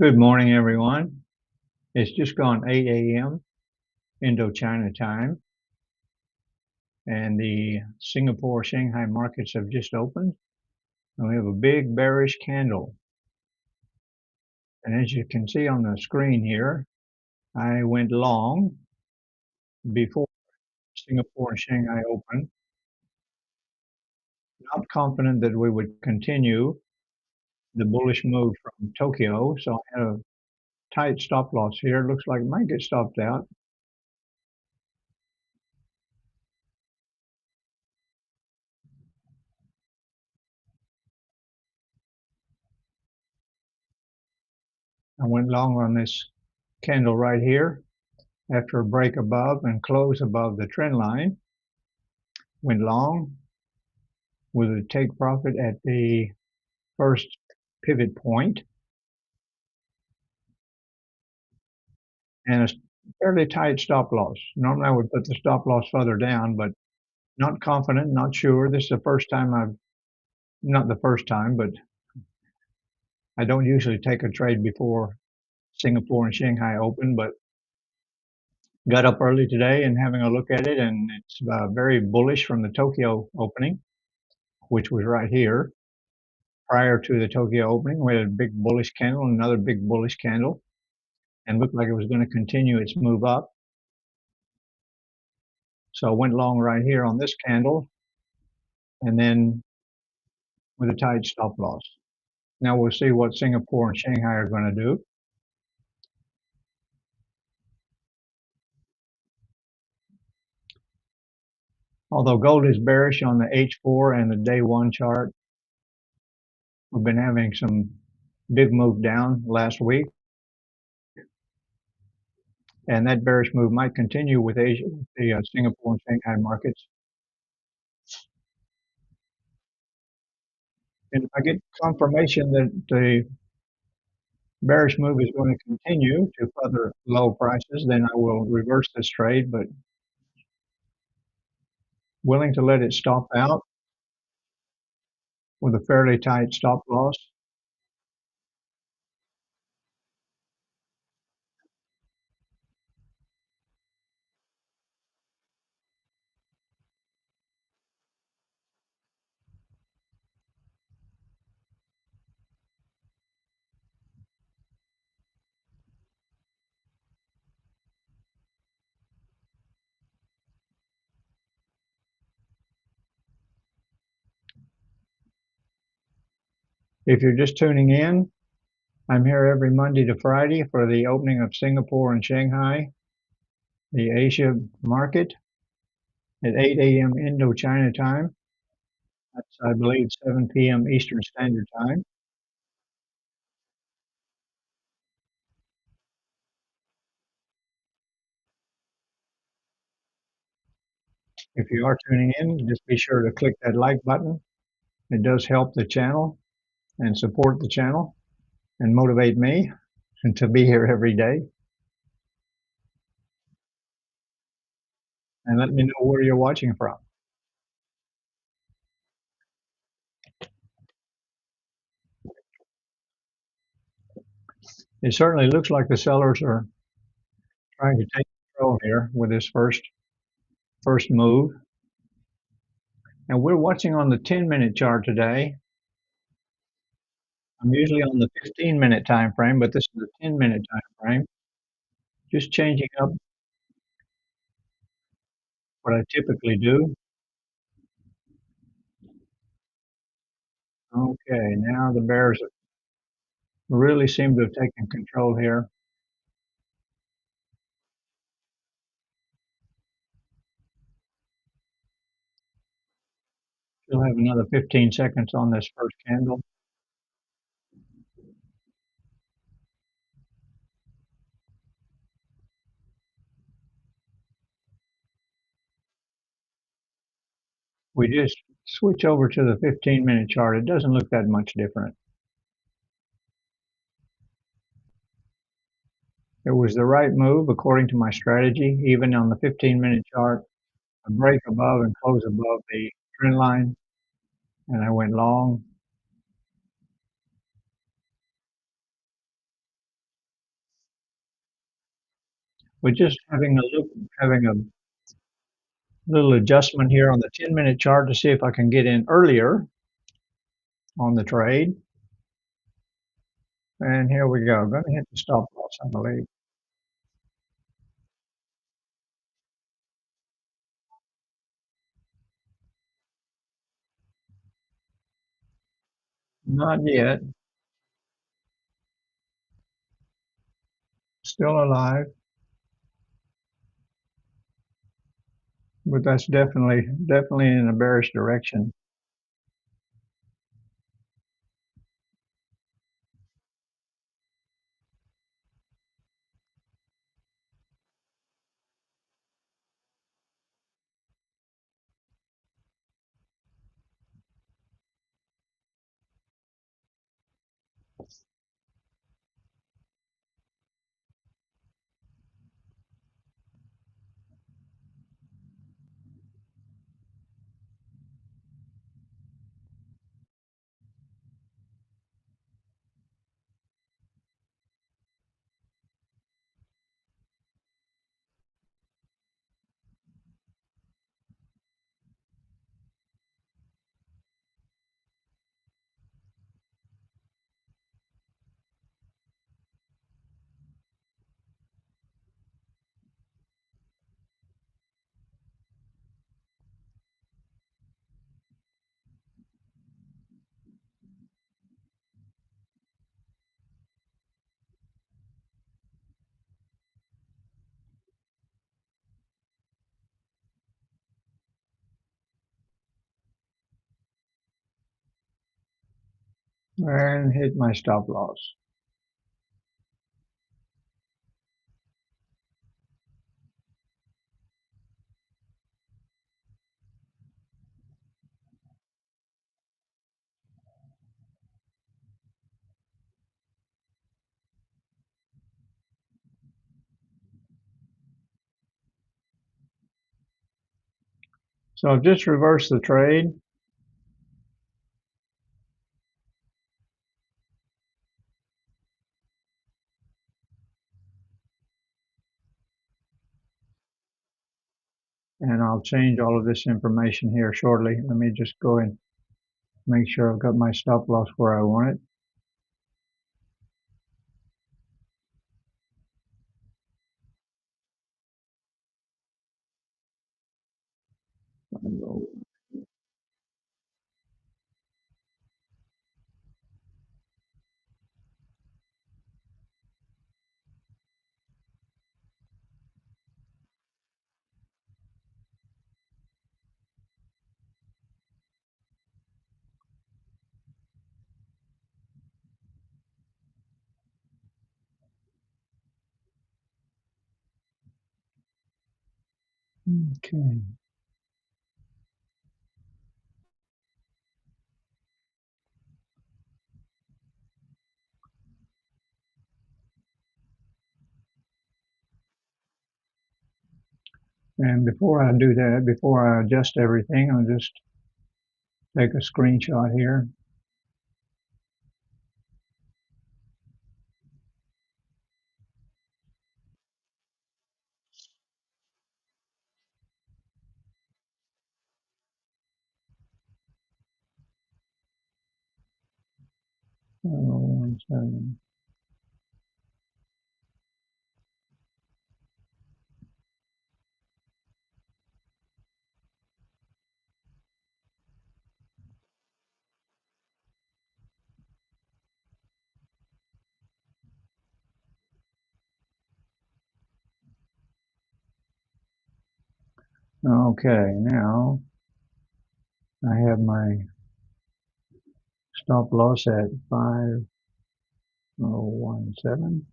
Good morning, everyone. It's just gone 8 a.m. Indochina time, and the Singapore Shanghai markets have just opened, and we have a big bearish candle. And as you can see on the screen here, I went long before Singapore and Shanghai opened, not confident that we would continue the bullish move from Tokyo, so I had a tight stop loss here. Looks like it might get stopped out. I went long on this candle right here after a break above and close above the trend line. Went long with a take profit at the first pivot point and a fairly tight stop loss. Normally I would put the stop loss further down, but not confident, not sure. This is the first time not the first time, but I don't usually take a trade before Singapore and Shanghai open, but got up early today and having a look at it, and it's very bullish from the Tokyo opening, which was right here. Prior to the Tokyo opening, we had a big bullish candle, another big bullish candle, and looked like it was going to continue its move up. So I went long right here on this candle, and then with a tight stop loss. Now we'll see what Singapore and Shanghai are going to do. Although gold is bearish on the H4 and the day one chart, we've been having some big move down last week, and that bearish move might continue with Asia, the Singapore and Shanghai markets. And if I get confirmation that the bearish move is going to continue to further low prices, then I will reverse this trade, but willing to let it stop out with a fairly tight stop loss. If you're just tuning in, I'm here every Monday to Friday for the opening of Singapore and Shanghai, the Asia market at 8 a.m. Indochina time. That's, I believe, 7 p.m. Eastern Standard Time. If you are tuning in, just be sure to click that like button. It does help the channel and support the channel and motivate me to be here every day. And let me know where you're watching from. It certainly looks like the sellers are trying to take control here with this first move. And we're watching on the 10-minute chart today. I'm usually on the 15-minute time frame, but this is a 10-minute time frame. Just changing up what I typically do. Okay, now the bears really seem to have taken control here. Still have another 15 seconds on this first candle. We just switch over to the 15-minute chart. It doesn't look that much different. It was the right move according to my strategy, even on the 15-minute chart. A break above and close above the trend line, and I went long. We're just having a look, having a little adjustment here on the 10-minute chart to see if I can get in earlier on the trade. And here we go. I'm going to hit the stop loss, I believe. Not yet. Still alive. But that's definitely in a bearish direction. And hit my stop loss. So I've just reversed the trade. And I'll change all of this information here shortly. Let me just go and make sure I've got my stop loss where I want it. Okay. And before I do that, before I adjust everything, I'll just take a screenshot here. Oh, 17. Okay, now I have my stop loss at 5017.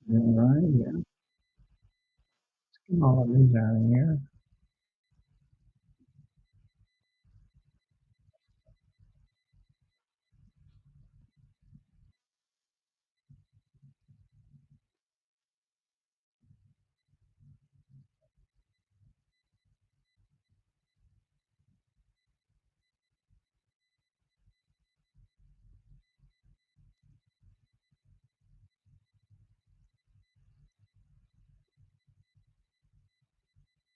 All right, yeah. Get all of these out of here.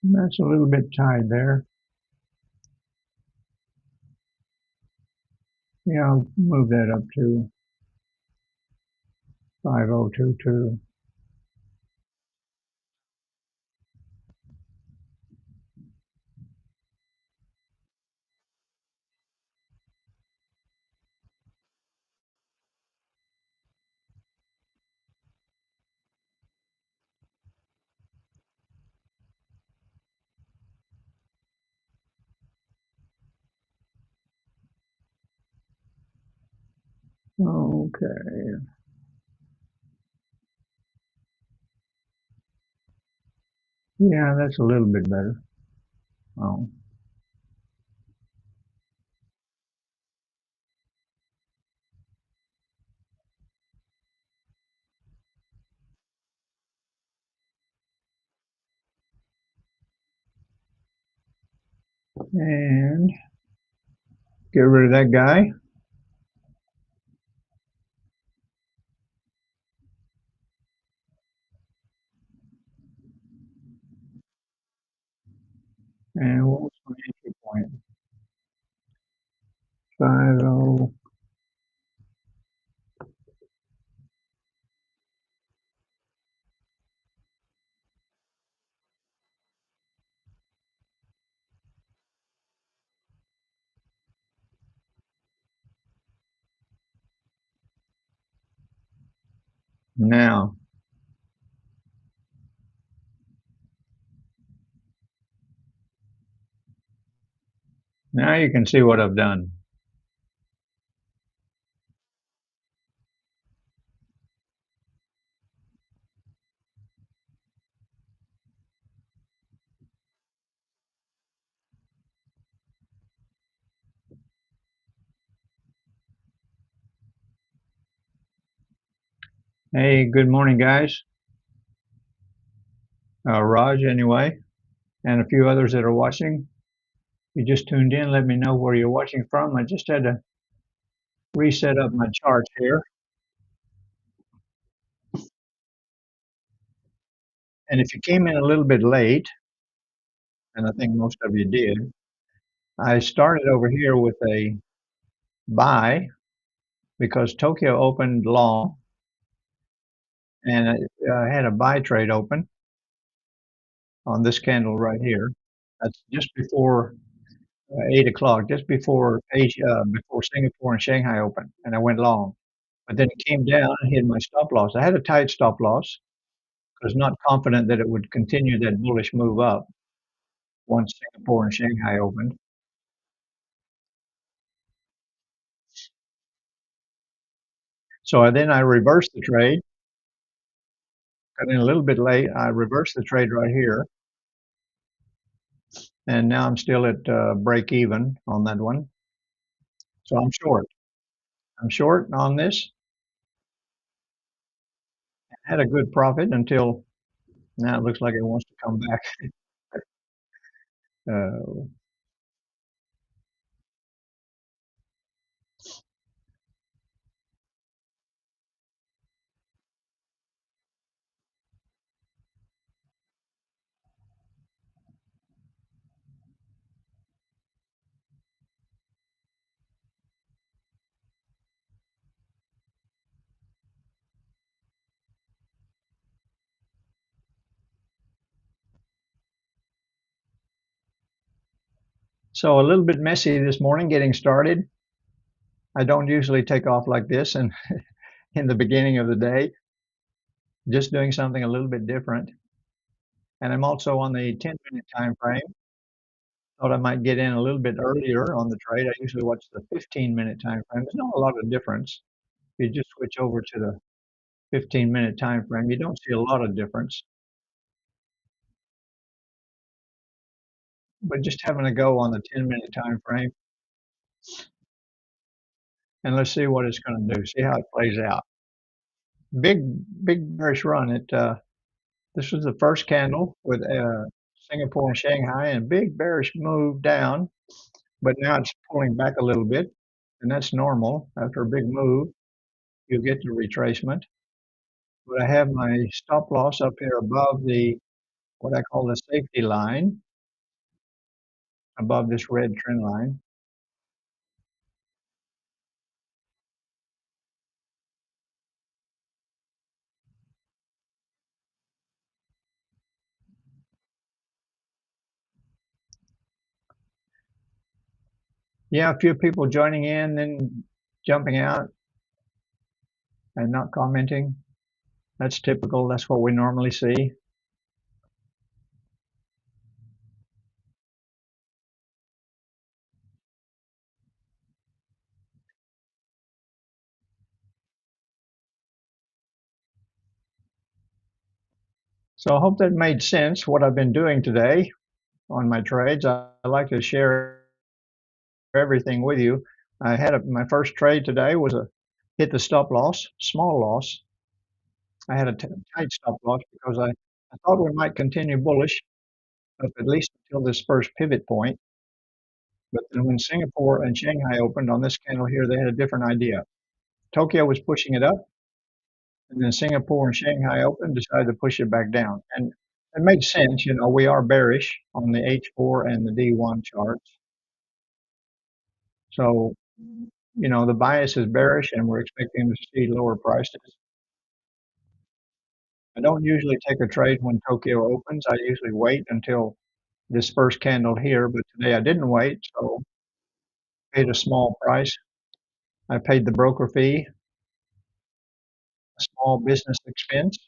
That's a little bit tight there. Yeah, I'll move that up to 5022. Okay. Yeah, that's a little bit better. Oh, and get rid of that guy. And what was my entry point? 50. Now, now you can see what I've done. Hey, good morning, guys. Raj, anyway, and a few others that are watching. You just tuned in. Let me know where you're watching from. I just had to reset up my charts here. And if you came in a little bit late, and I think most of you did, I started over here with a buy because Tokyo opened long and I had a buy trade open on this candle right here. That's just before 8 o'clock, just before Asia, before Singapore and Shanghai opened, and I went long. But then it came down and hit my stop loss. I had a tight stop loss because not confident that it would continue that bullish move up once Singapore and Shanghai opened. So then I reversed the trade, got in a little bit late. I reversed the trade right here, and now I'm still at break even on that one. So I'm short. I'm short on this. Had a good profit until now it looks like it wants to come back. Uh, so a little bit messy this morning getting started. I don't usually take off like this and in the beginning of the day, just doing something a little bit different. And I'm also on the 10-minute time frame. Thought I might get in a little bit earlier on the trade. I usually watch the 15-minute time frame. There's not a lot of difference. If you just switch over to the 15-minute time frame, you don't see a lot of difference. But just having a go on the 10-minute time frame, and let's see what it's going to do. See how it plays out. Big, big bearish run. This was the first candle with Singapore and Shanghai, and big bearish move down. But now it's pulling back a little bit, and that's normal. After a big move, you get the retracement. But I have my stop loss up here above the what I call the safety line above this red trend line. Yeah, a few people joining in, then jumping out and not commenting. That's typical. That's what we normally see. So I hope that made sense what I've been doing today on my trades. I like to share everything with you. My first trade today was a hit the stop loss, small loss. I had a tight stop loss because I thought we might continue bullish up at least until this first pivot point. But then when Singapore and Shanghai opened on this candle here, they had a different idea. Tokyo was pushing it up, and then Singapore and Shanghai opened, decided to push it back down. And it made sense, we are bearish on the H4 and the D1 charts. So, the bias is bearish and we're expecting to see lower prices. I don't usually take a trade when Tokyo opens. I usually wait until this first candle here, but today I didn't wait, so paid a small price. I paid the broker fee, a small business expense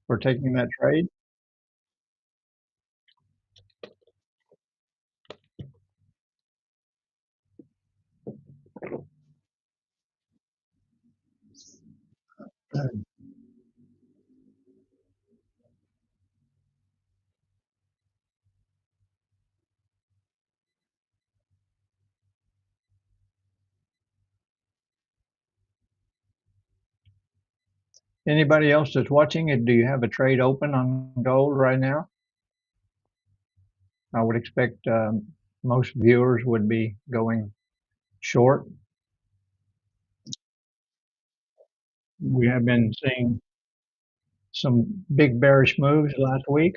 for taking that trade. Anybody else that's watching it, do you have a trade open on gold right now? I would expect most viewers would be going short. We have been seeing some big bearish moves last week.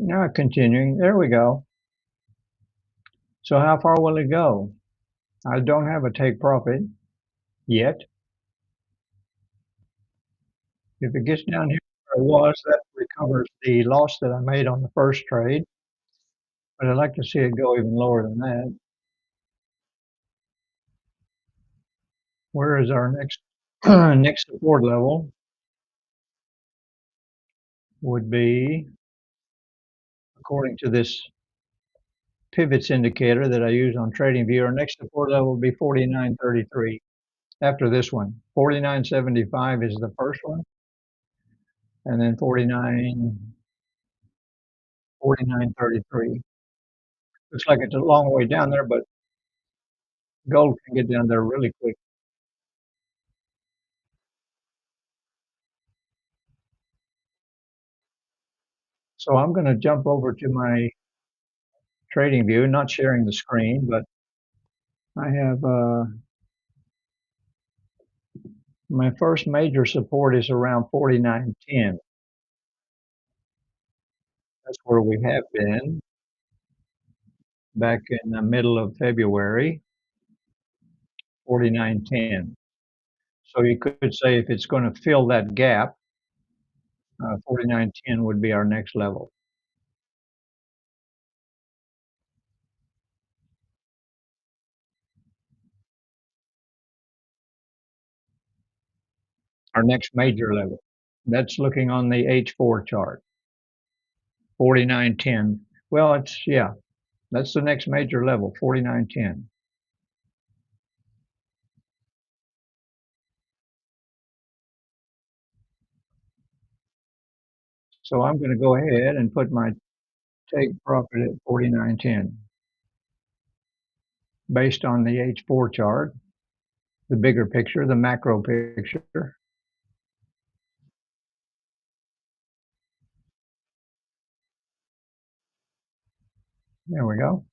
Now continuing. There we go. So how far will it go? I don't have a take profit yet. If it gets down here where it was, that recovers the loss that I made on the first trade. But I'd like to see it go even lower than that. Where is our next next support level? Would be, according to this pivots indicator that I use on TradingView, our next support level would be 49.33. After this one, 49.75 is the first one, and then 49.33. Looks like it's a long way down there, but gold can get down there really quick. So I'm going to jump over to my TradingView, not sharing the screen, but I have my first major support is around 49.10. That's where we have been back in the middle of February, 49.10. So you could say if it's going to fill that gap, 49.10 would be our next level. Our next major level. That's looking on the H4 chart, 49.10. Well, that's the next major level, 49.10. So I'm going to go ahead and put my take profit at 49.10 based on the H4 chart, the bigger picture, the macro picture. There we go.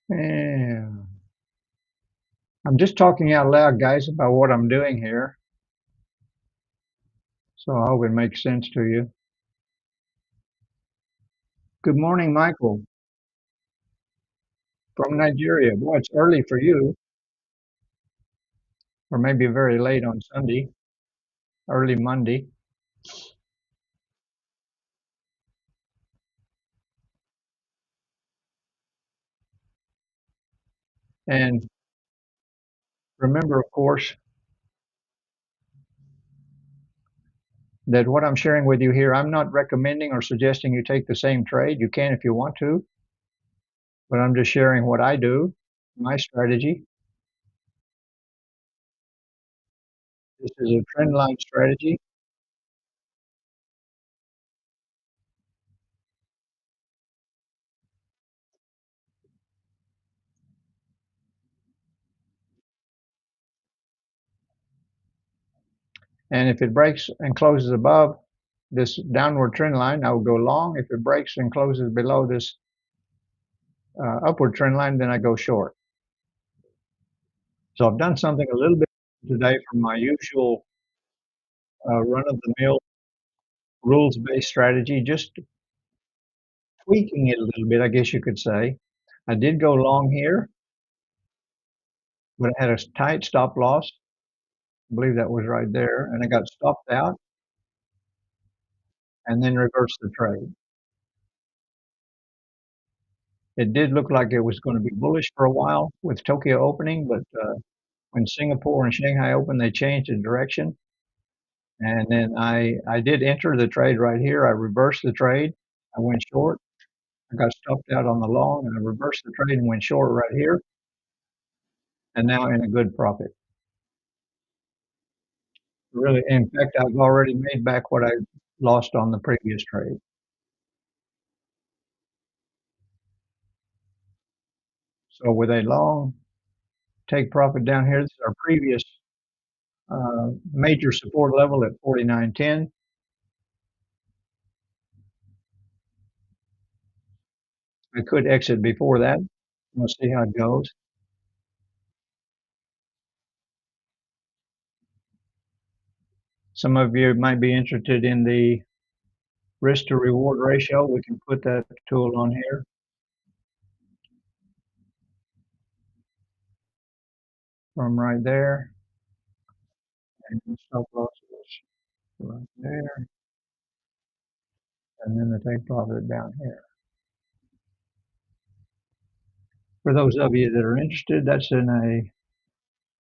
Yeah. I'm just talking out loud, guys, about what I'm doing here. So I hope it makes sense to you. Good morning, Michael from Nigeria. Boy, it's early for you, or maybe very late on Sunday, early Monday. And remember, of course, that what I'm sharing with you here, I'm not recommending or suggesting you take the same trade. You can if you want to, but I'm just sharing what I do, my strategy. This is a trend line strategy. And if it breaks and closes above this downward trend line, I will go long. If it breaks and closes below this upward trend line, then I go short. So I've done something a little bit today from my usual run-of-the-mill rules-based strategy, just tweaking it a little bit, I guess you could say. I did go long here, but I had a tight stop loss. I believe that was right there, and I got stopped out and then reversed the trade. It did look like it was going to be bullish for a while with Tokyo opening, but when Singapore and Shanghai opened, they changed the direction. And then I did enter the trade right here. I reversed the trade. I went short. I got stopped out on the long, and I reversed the trade and went short right here, and now in a good profit. Really, in fact, I've already made back what I lost on the previous trade. So with a long take profit down here, this is our previous major support level at 49.10. I could exit before that. We'll see how it goes. Some of you might be interested in the risk to reward ratio. We can put that tool on here from right there. And the stop loss is right there. And then the take profit down here. For those of you that are interested, that's in a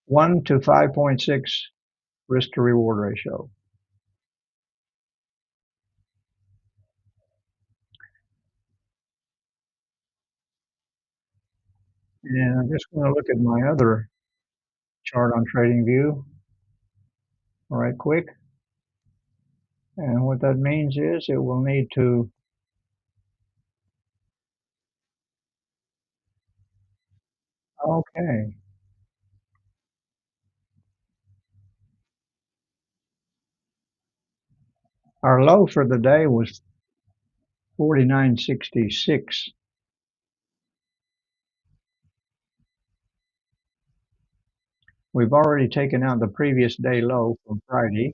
1 to 5.6 risk to reward ratio. And I'm just going to look at my other chart on Tradingview right quick. And what that means is it will need to okay. Our low for the day was 49.66. We've already taken out the previous day low from Friday.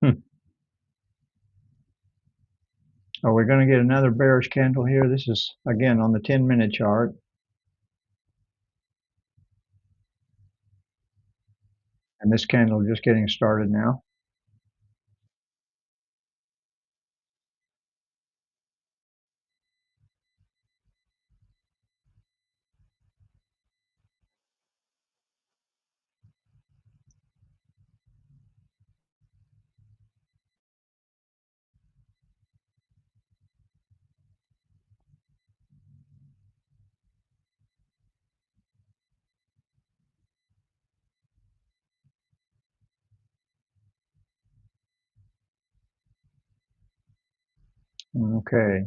Hmm. Are we going to get another bearish candle here? This is again on the 10-minute chart. And this candle just getting started now. Okay.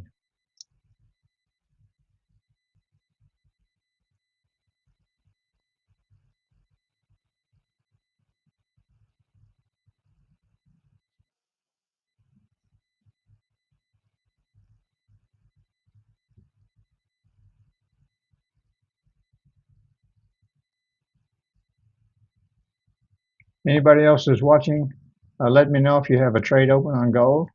Anybody else is watching, let me know if you have a trade open on gold.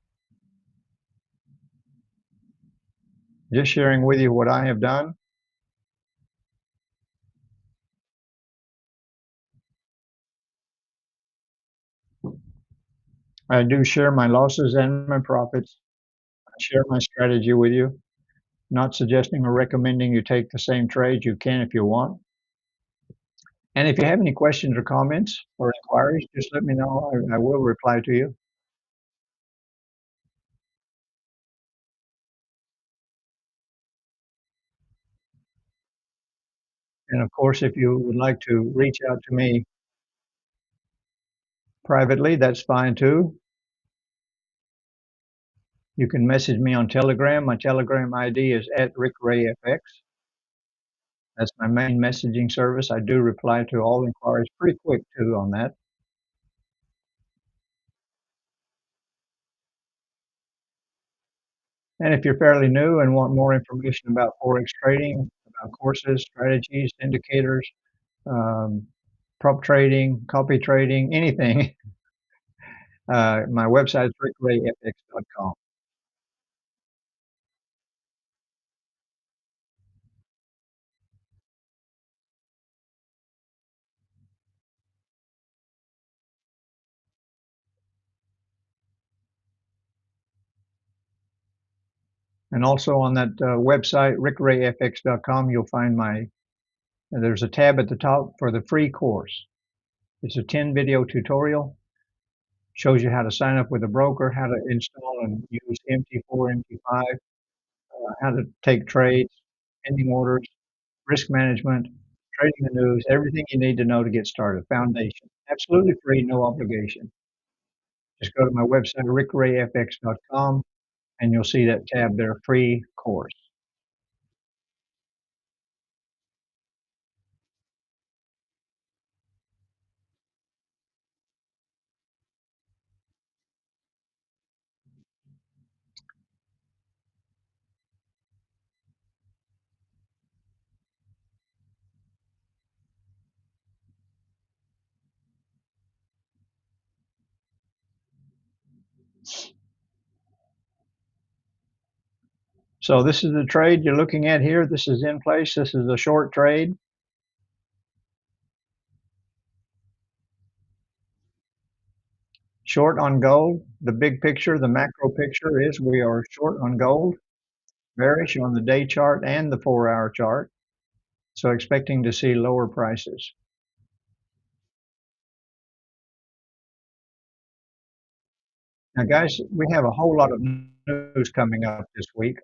Just sharing with you what I have done. I do share my losses and my profits. I share my strategy with you. Not suggesting or recommending you take the same trades. You can if you want. And if you have any questions or comments or inquiries, just let me know. I will reply to you. And of course, if you would like to reach out to me privately, that's fine too. You can message me on Telegram. My Telegram ID is @RickRayFX. That's my main messaging service. I do reply to all inquiries pretty quick too on that. And if you're fairly new and want more information about forex trading, about courses, strategies, indicators, um, prop trading, copy trading, anything, my website is rickrayfx.com. And also on that website, rickrayfx.com, you'll find there's a tab at the top for the free course. It's a 10 video tutorial, shows you how to sign up with a broker, how to install and use MT4, MT5, how to take trades, pending orders, risk management, trading the news, everything you need to know to get started. Foundation. Absolutely free, no obligation. Just go to my website, rickrayfx.com, and you'll see that tab there, free course. So this is the trade you're looking at here. This is in place. This is a short trade. Short on gold. The big picture, the macro picture is we are short on gold, bearish on the day chart and the 4-hour chart. So expecting to see lower prices. Now, guys, we have a whole lot of news coming up this week.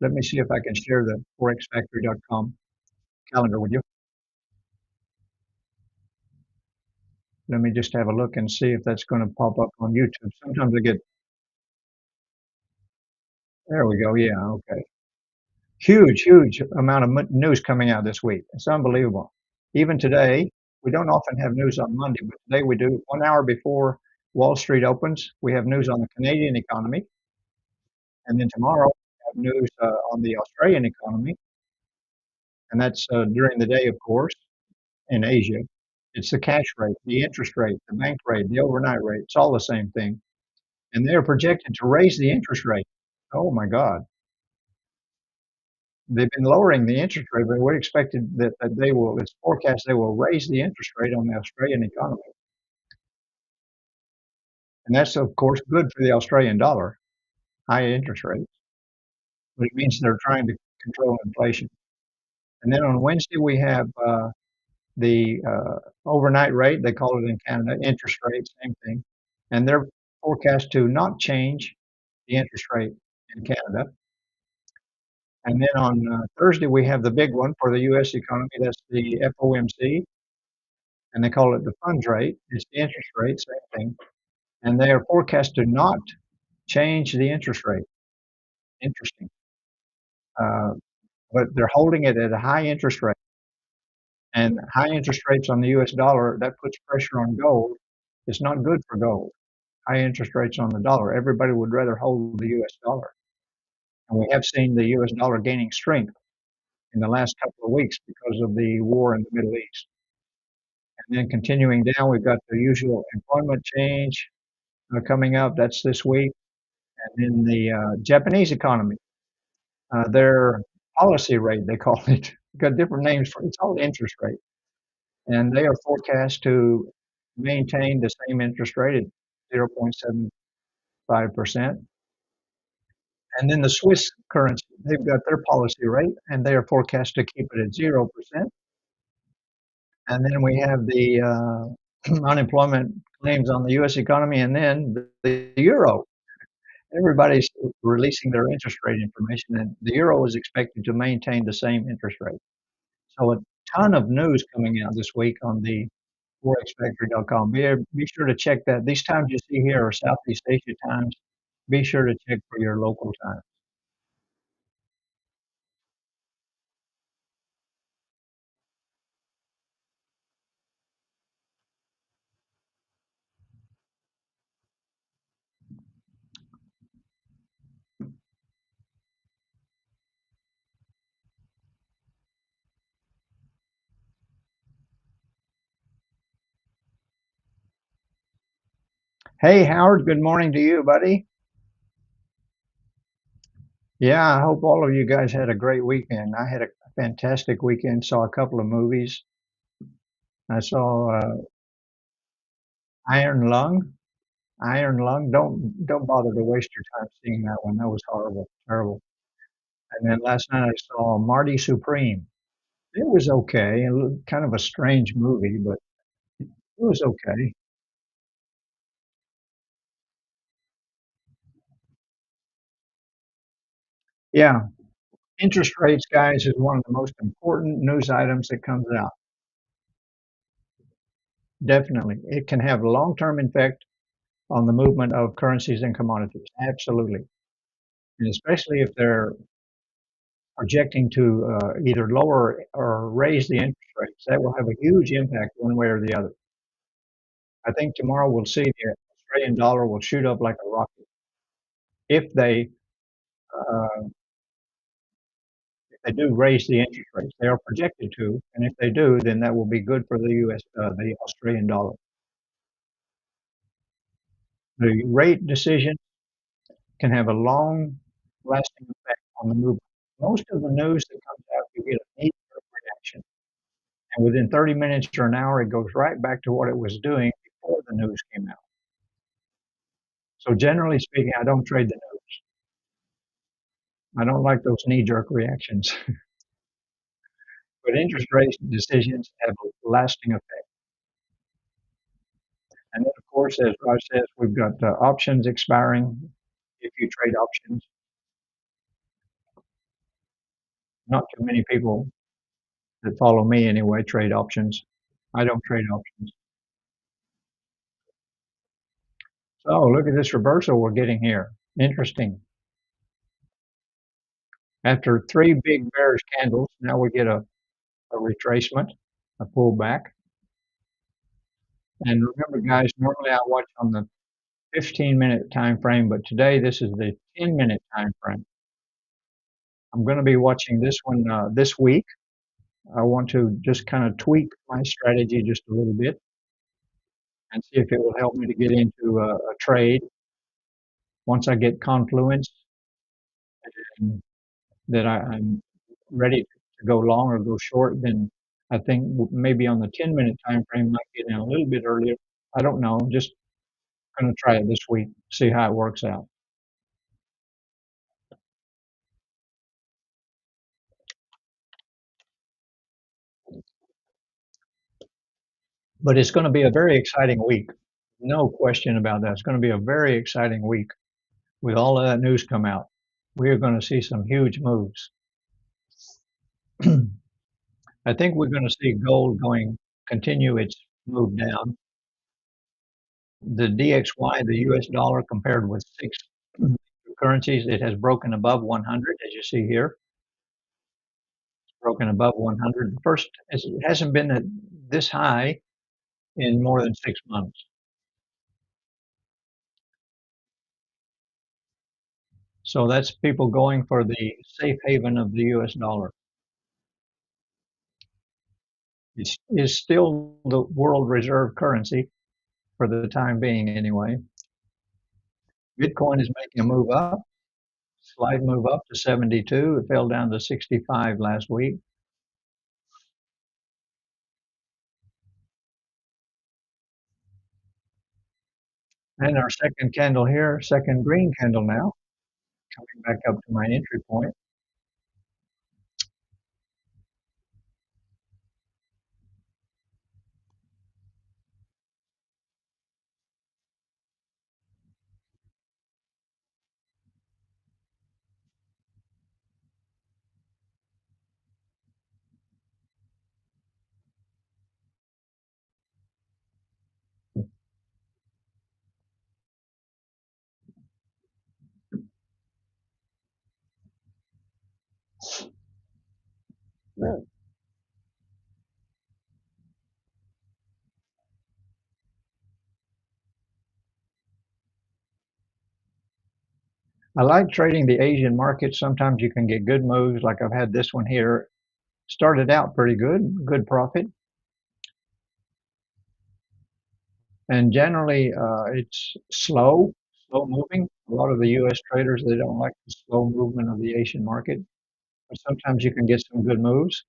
Let me see if I can share the forexfactory.com calendar with you. Let me just have a look and see if that's going to pop up on YouTube. Sometimes I get, there we go. Yeah, okay. Huge amount of news coming out this week. It's unbelievable. Even today, we don't often have news on Monday, but today we do. 1 hour before Wall Street opens, we have news on the Canadian economy. And then tomorrow, we have news on the Australian economy. And that's during the day, of course, in Asia. It's the cash rate, the interest rate, the bank rate, the overnight rate. It's all the same thing. And they're projected to raise the interest rate. Oh my God. They've been lowering the interest rate, but we're expected that they will, it's forecast they will raise the interest rate on the Australian economy. And that's, of course, good for the Australian dollar, high interest rates, but it means they're trying to control inflation. And then on Wednesday, we have the overnight rate, they call it in Canada, interest rate, same thing. And they're forecast to not change the interest rate in Canada. And then on Thursday, we have the big one for the U.S. economy. That's the FOMC, and they call it the funds rate. It's the interest rate, same thing. And they are forecast to not change the interest rate. Interesting. Uh, but they're holding it at a high interest rate. And high interest rates on the US dollar, that puts pressure on gold. It's not good for gold. High interest rates on the dollar. Everybody would rather hold the US dollar. And we have seen the US dollar gaining strength in the last couple of weeks because of the war in the Middle East. And then continuing down, we've got the usual employment change coming up. That's this week. And then the Japanese economy, their policy rate, they call it, got different names for it. It's all interest rate. And they are forecast to maintain the same interest rate at 0.75%. And then the Swiss currency, they've got their policy rate, and they are forecast to keep it at 0%. And then we have the unemployment claims on the U.S. economy, and then the euro. Everybody's releasing their interest rate information, and the euro is expected to maintain the same interest rate. So a ton of news coming out this week on the forexfactory.com. Be sure to check that. These times you see here are Southeast Asia times. Be sure to check for your local time. Hey, Howard, good morning to you, buddy. Yeah, I hope all of you guys had a great weekend. I had a fantastic weekend, saw a couple of movies. I saw Iron Lung. Iron Lung. Don't bother to waste your time seeing that one. That was horrible, terrible. And then last night I saw Marty Supreme. It was okay, kind of a strange movie, but it was okay. Yeah, interest rates, guys, is one of the most important news items that comes out. Definitely. It can have a long-term effect on the movement of currencies and commodities. Absolutely. And especially if they're projecting to either lower or raise the interest rates, that will have a huge impact one way or the other. I think tomorrow we'll see the Australian dollar will shoot up like a rocket if uh, they do raise the interest rates. They are projected to, and if they do, then that will be good for the the Australian dollar. The rate decision can have a long-lasting effect on the movement. Most of the news that comes out, you get a knee-jerk reaction, and within 30 minutes or an hour, it goes right back to what it was doing before the news came out. So generally speaking, I don't trade the news. I don't like those knee-jerk reactions. But interest rate decisions have a lasting effect. And then, of course, as Raj says, we've got options expiring. If you trade options, not too many people that follow me anyway trade options. I don't trade options. So look at this reversal we're getting here. Interesting. After three big bearish candles, now we get a retracement, a pullback. And remember, guys, normally I watch on the 15-minute time frame, but today this is the 10-minute time frame. I'm going to be watching this one this week. I want to just kind of tweak my strategy just a little bit and see if it will help me to get into a trade once I get confluence and that I'm ready to go long or go short. Then I think maybe on the 10-minute time frame might get in a little bit earlier. I don't know. Just gonna try it this week, see how it works out. But it's gonna be a very exciting week. No question about that. It's gonna be a very exciting week with all of that news come out. We are gonna see some huge moves. I think we're gonna see gold continue its move down. The DXY, the US dollar, compared with 6 currencies, it has broken above 100, as you see here. It's broken above 100. First, it hasn't been at this high in more than 6 months. So that's people going for the safe haven of the US dollar. It is still the world reserve currency for the time being anyway. Bitcoin is making a move up, slight move up to 72. It fell down to 65 last week. And our second candle here, second green candle now, coming back up to my entry point. I like trading the Asian market. Sometimes you can get good moves, like I've had this one here. Started out pretty good, good profit. And generally, it's slow moving. A lot of the US traders, they don't like the slow movement of the Asian market, but sometimes you can get some good moves.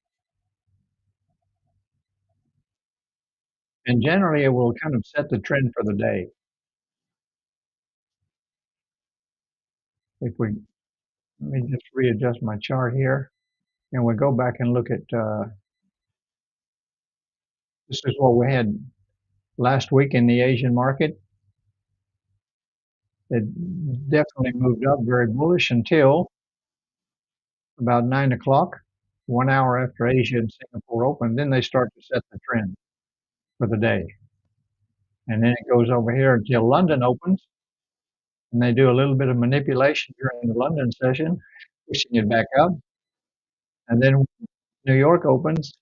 And generally, it will kind of set the trend for the day. If we, let me just readjust my chart here, and we go back and look at, this is what we had last week in the Asian market. It definitely moved up very bullish until about 9 o'clock, 1 hour after Asia and Singapore opened. Then they start to set the trend for the day. And then it goes over here until London opens, and they do a little bit of manipulation during the London session, pushing it back up. And then New York opens,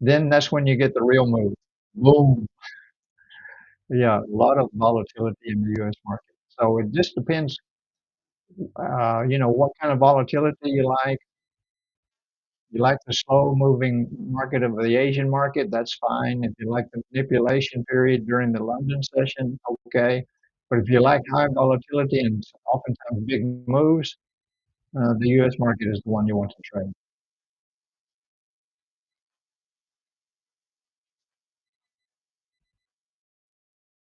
then that's when you get the real move. Boom. Yeah, a lot of volatility in the US market. So it just depends, what kind of volatility you like. You like the slow moving market of the Asian market, that's fine. If you like the manipulation period during the London session, okay. But if you like high volatility and oftentimes big moves, the US market is the one you want to trade.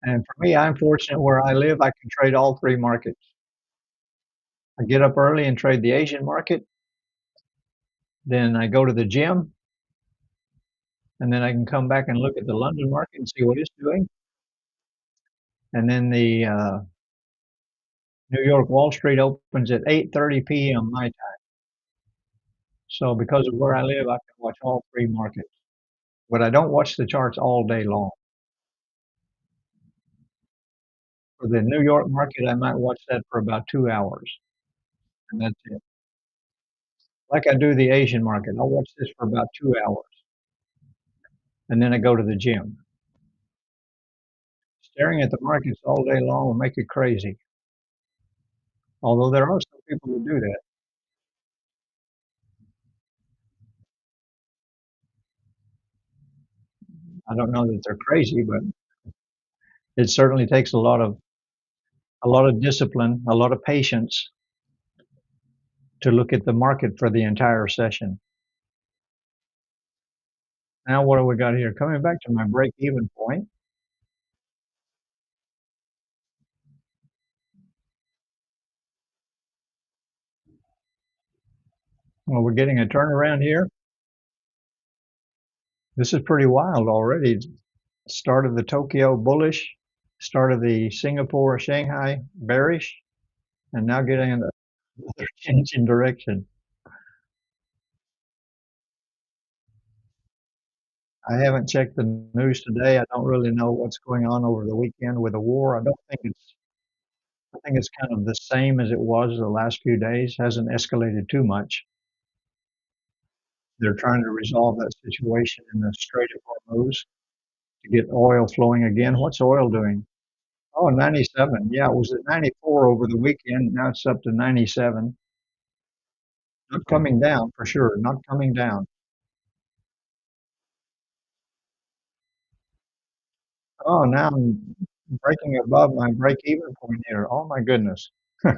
And for me, I'm fortunate where I live, I can trade all three markets. I get up early and trade the Asian market, then I go to the gym, and then I can come back and look at the London market and see what it's doing. And then the New York Wall Street opens at 8:30 p.m. my time. So because of where I live, I can watch all three markets. But I don't watch the charts all day long. For the New York market, I might watch that for about 2 hours, and that's it. Like I do the Asian market, I'll watch this for about 2 hours, and then I go to the gym. Staring at the markets all day long will make you crazy. Although there are some people who do that. I don't know that they're crazy, but it certainly takes a lot of discipline, a lot of patience to look at the market for the entire session. Now what do we got here? Coming back to my break-even point, Well, we're getting a turnaround here. This is pretty wild already. Start of the Tokyo bullish, start of the Singapore Shanghai bearish, and now getting another change in direction. I haven't checked the news today. I don't really know what's going on over the weekend with the war. I think it's kind of the same as it was the last few days. Hasn't escalated too much. They're trying to resolve that situation in the Strait of Hormuz to get oil flowing again. What's oil doing? Oh, 97. Yeah, it was at 94 over the weekend. Now it's up to 97. Not coming down for sure. Not coming down. Oh, now I'm breaking above my break-even point here. Oh my goodness. Well,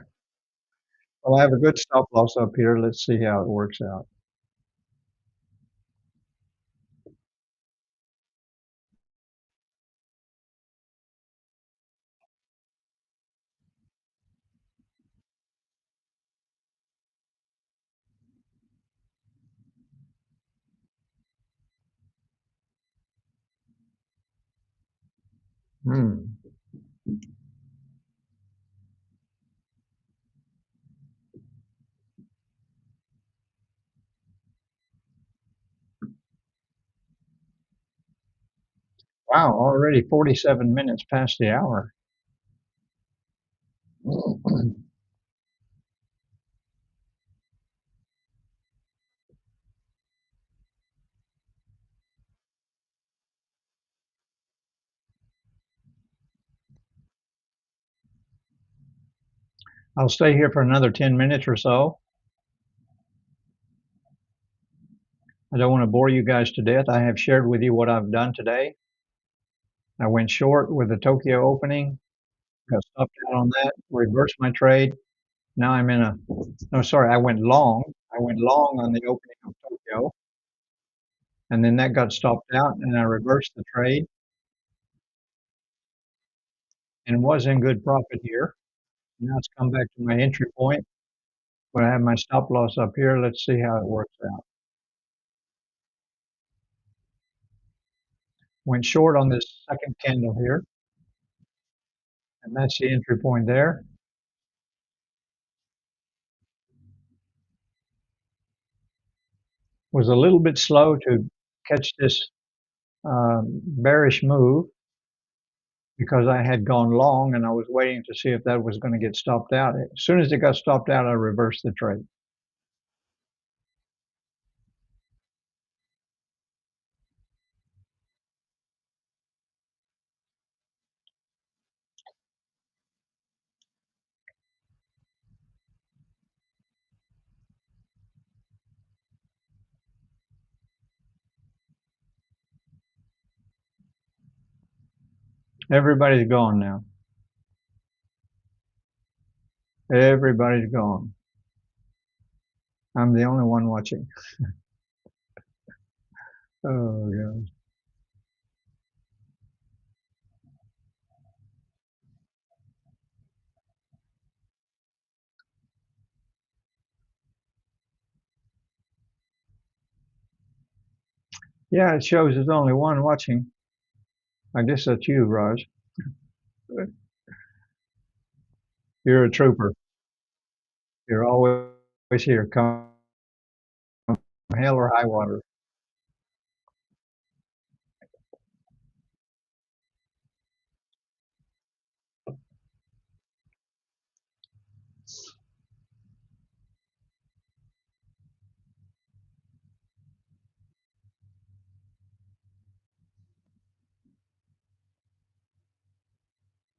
I have a good stop loss up here. Let's see how it works out. Hmm. Wow, already 47 minutes past the hour. I'll stay here for another 10 minutes or so. I don't want to bore you guys to death. I have shared with you what I've done today. I went short with the Tokyo opening, got stopped out on that, reversed my trade. Now I'm in a, no, sorry, I went long. I went long on the opening of Tokyo, and then that got stopped out, and I reversed the trade and was in good profit here. Now it's come back to my entry point, but I have my stop loss up here. Let's see how it works out. Went short on this second candle here, and that's the entry point there. Was a little bit slow to catch this bearish move because I had gone long and I was waiting to see if that was going to get stopped out. As soon as it got stopped out, I reversed the trade. Everybody's gone now. Everybody's gone. I'm the only one watching. Oh, God. Yeah, it shows there's only one watching. I guess that's you, Raj. You're a trooper. You're always here. Come hell or high water.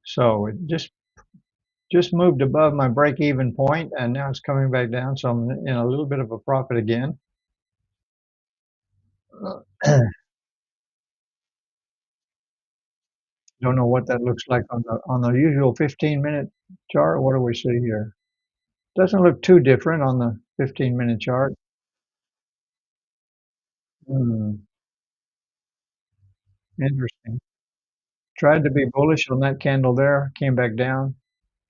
So it just moved above my break-even point, and now it's coming back down. So I'm in a little bit of a profit again. Don't know what that looks like on the usual 15-minute chart. What do we see here? Doesn't look too different on the 15-minute chart. Hmm, interesting. Tried to be bullish on that candle there, came back down.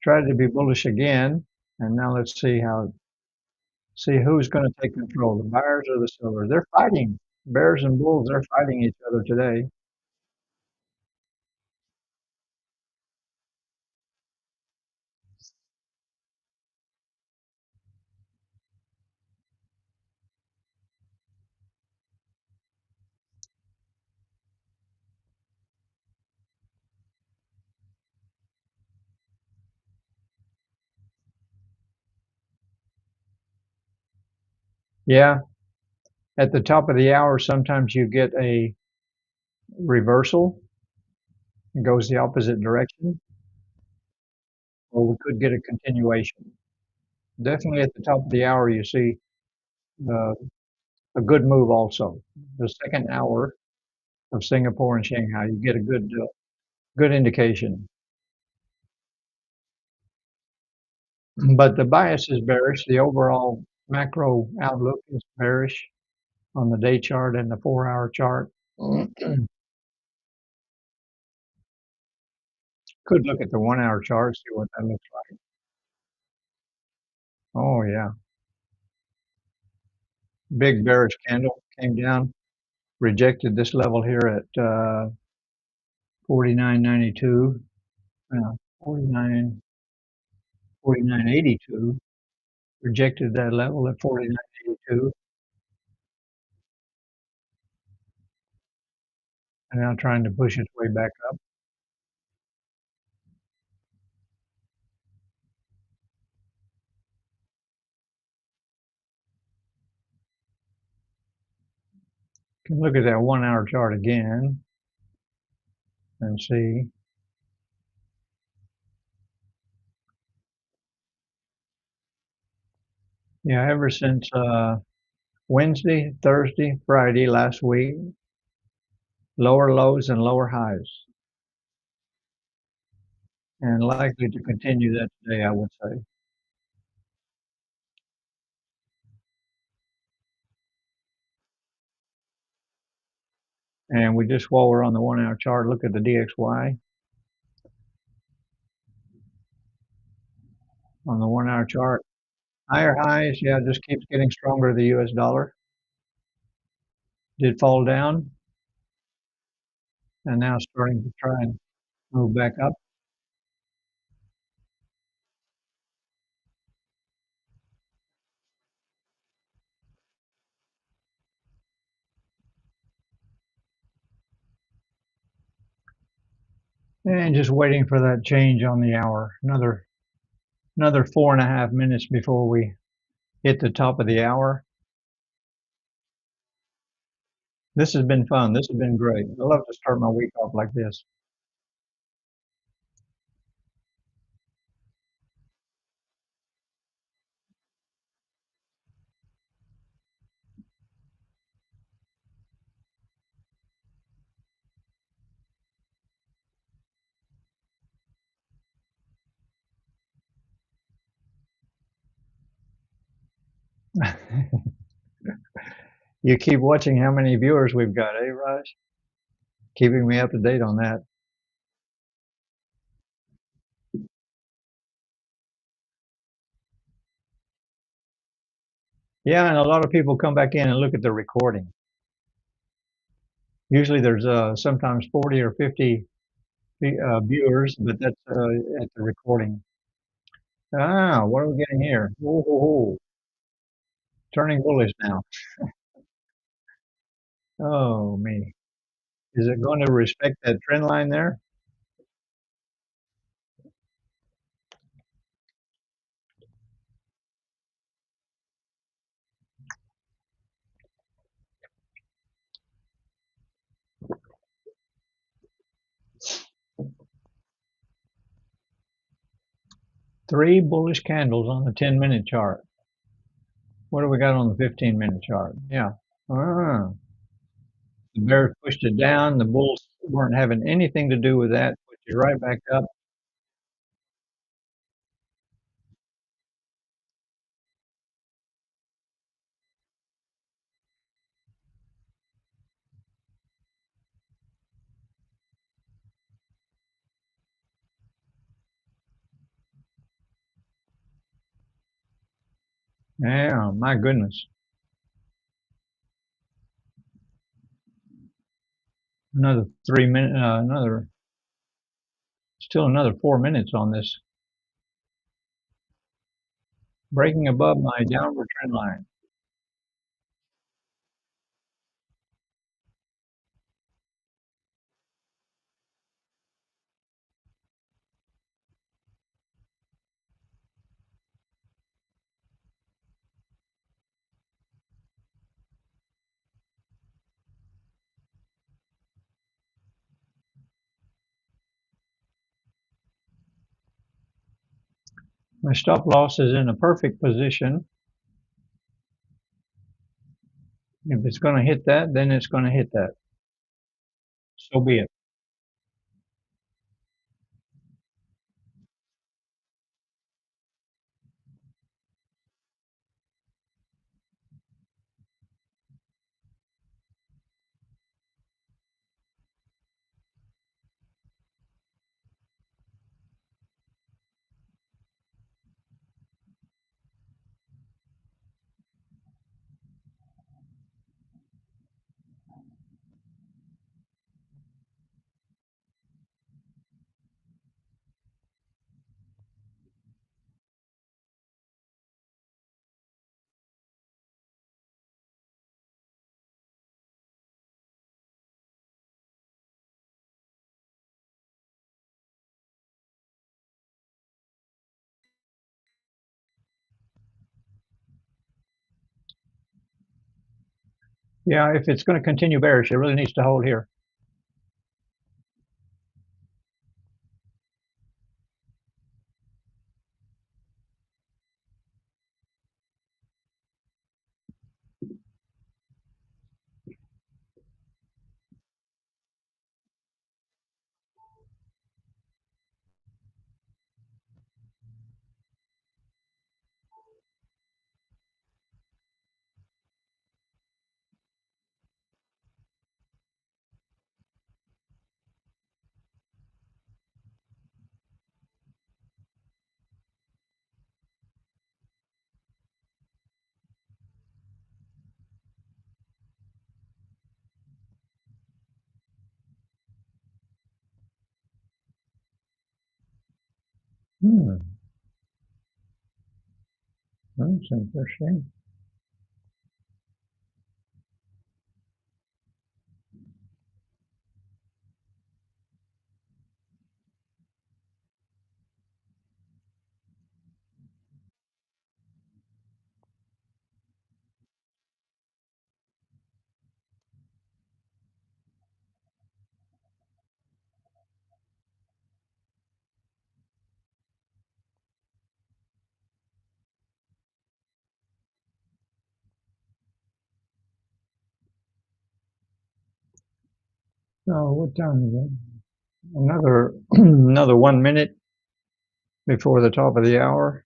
Tried to be bullish again, and now let's see how. See who's going to take control, the buyers or the sellers. They're fighting. Bears and bulls, they're fighting each other today. Yeah, at the top of the hour, sometimes you get a reversal. It goes the opposite direction, or we could get a continuation. Definitely at the top of the hour, you see uh, a good move also. The second hour of Singapore and Shanghai, you get a good indication. But the bias is bearish. The overall macro outlook is bearish on the day chart and the 4-hour chart. Could look at the 1-hour chart, see what that looks like. Oh yeah, big bearish candle came down, rejected this level here at 49.92, 49, 49.82, rejected that level at 49.82, and now trying to push its way back up. Can look at that 1-hour chart again and see. Yeah, ever since Wednesday, Thursday, Friday last week, lower lows and lower highs, and likely to continue that today, I would say. And we just, while we're on the 1-hour chart, look at the DXY on the 1-hour chart. Higher highs, yeah, just keeps getting stronger. The US dollar did fall down and now starting to try and move back up. And just waiting for that change on the hour. Another 4.5 minutes before we hit the top of the hour. This has been fun. This has been great. I love to start my week off like this. You keep watching how many viewers we've got, eh, Raj? Keeping me up to date on that. Yeah, and a lot of people come back in and look at the recording. Usually there's sometimes 40 or 50 viewers, but that's at the recording. Ah, what are we getting here? Ooh, ooh, ooh. Turning bullish now. Oh, me. Is it going to respect that trend line there? Three bullish candles on the 10-minute chart. What do we got on the 15-minute chart? Yeah. Ah, the bears pushed it down. The bulls weren't having anything to do with that. Pushed it right back up. Yeah, my goodness. Another 3 minute, still another 4 minutes on this. Breaking above my downward trend line. My stop loss is in a perfect position. If it's going to hit that, then it's going to hit that. So be it. Yeah, if it's going to continue bearish, it really needs to hold here. That's interesting. So what time is it? Another another 1 minute before the top of the hour.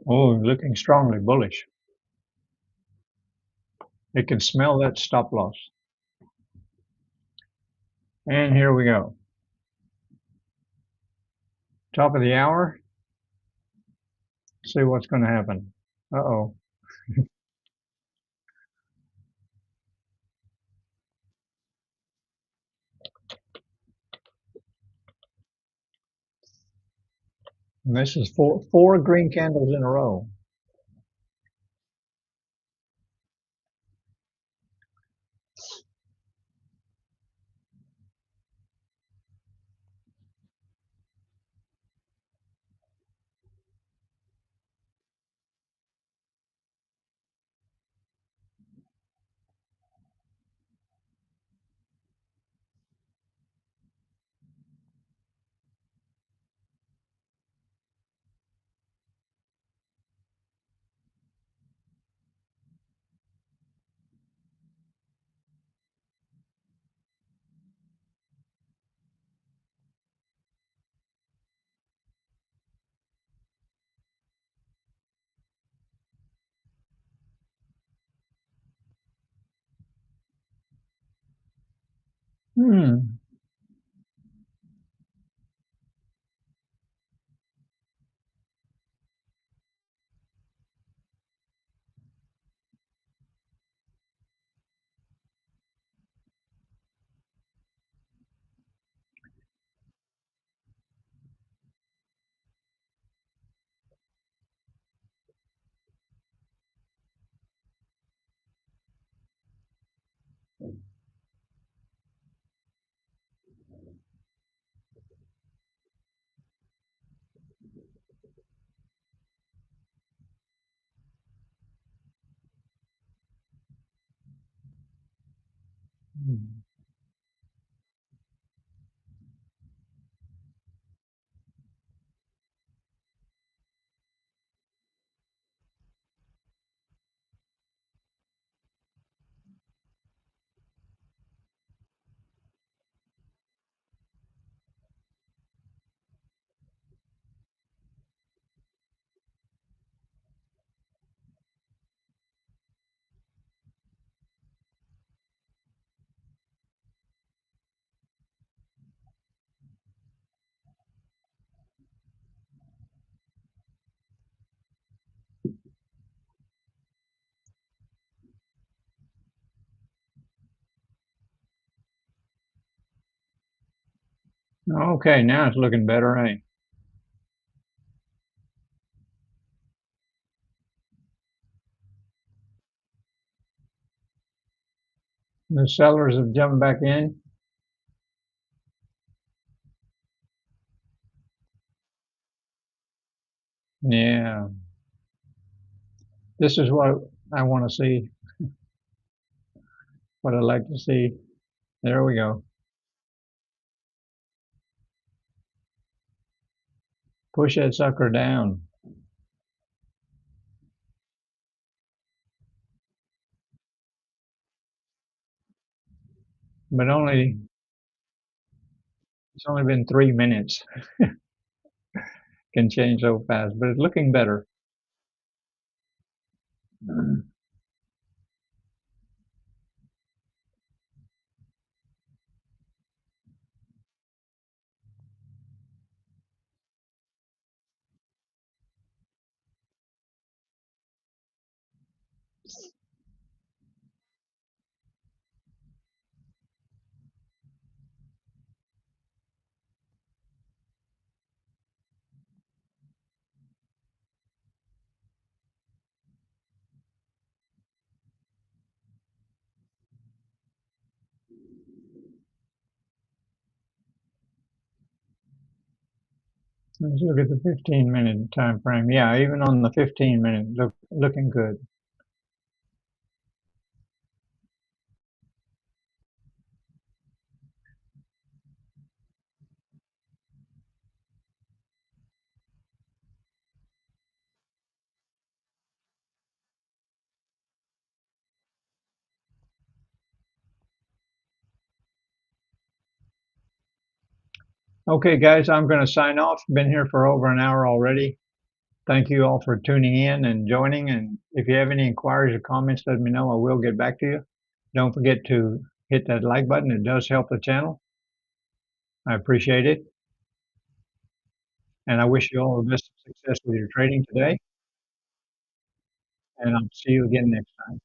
Oh, looking strongly bullish. It can smell that stop loss. And here we go. Top of the hour. See what's going to happen. Uh-oh. And this is four green candles in a row. Hmm. Okay, now it's looking better, eh? The sellers have jumped back in. Yeah, this is what I want to see, what I like to see. There we go. Push that sucker down. But it's only been 3 minutes. Can change so fast, but it's looking better. Let's look at the 15-minute time frame. Yeah, even on the 15-minute, looking good. Okay, guys, I'm going to sign off. Been here for over an hour already. Thank you all for tuning in and joining. And if you have any inquiries or comments, let me know. I will get back to you. Don't forget to hit that like button. It does help the channel. I appreciate it. And I wish you all the best success with your trading today. And I'll see you again next time.